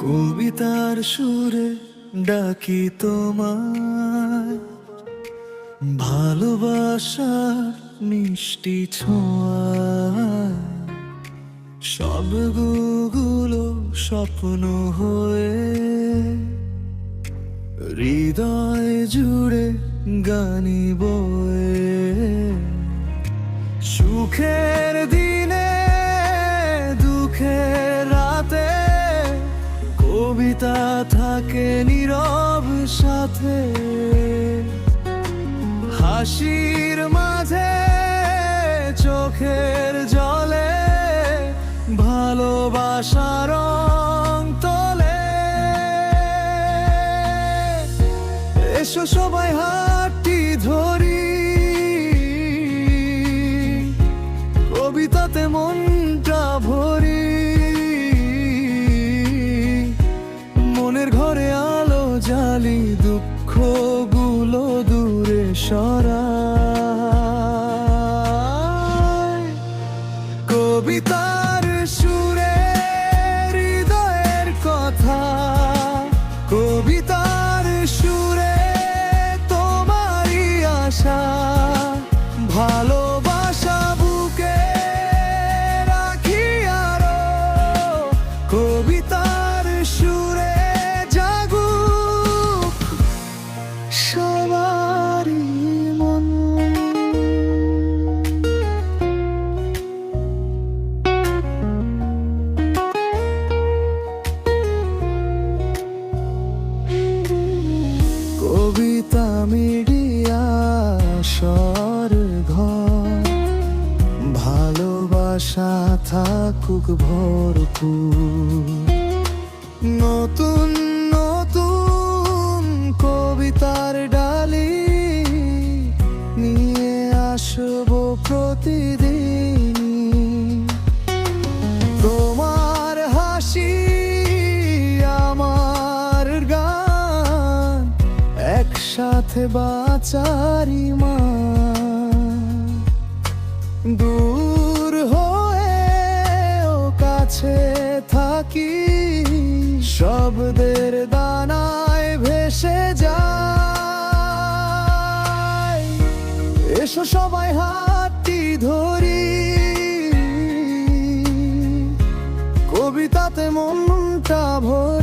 কবিতার সুরে ডাকি তোমায়, ভালোবাসার মিষ্টি ছোঁয়ায় সবগুলো স্বপ্ন হয়ে হৃদয় জুড়ে গানি বয়ে। সুখের দিনে দুঃখের রাতে কবিতা থাকে নীরব সাথে। হাসির মাঝে চোখের জলে ভালোবাসার রং তোলে। এসো সবাই হাতটি ধরি, কবিতাতে মনটা ভরি। মনের ঘরে আলো জ্বালি, দুঃখগুলো দূরে সরাই। কবিতার সুরে হৃদয়ের কথা, কবিতার সুরে তোমারই আশা। ভালোবাসা বুকে রাখি আরো, কবিতার সুরে জাগুক সবারই মন। কবিতা মিডিয়া স্বরঘর, ভালোবাসা থাকুক ভরপুর। নতুন নতুন কবিতার ডালি নিয়ে আসবো প্রতিদিন। তোমার হাসি আমার গান, একসাথে বাঁচারি মা। দূর হয়ে ও কাছে থাকি, শব্দের দানায় ভেসে যায়। এসো সবাই হাতটি ধরি, কবিতাতে মনটা ভরি।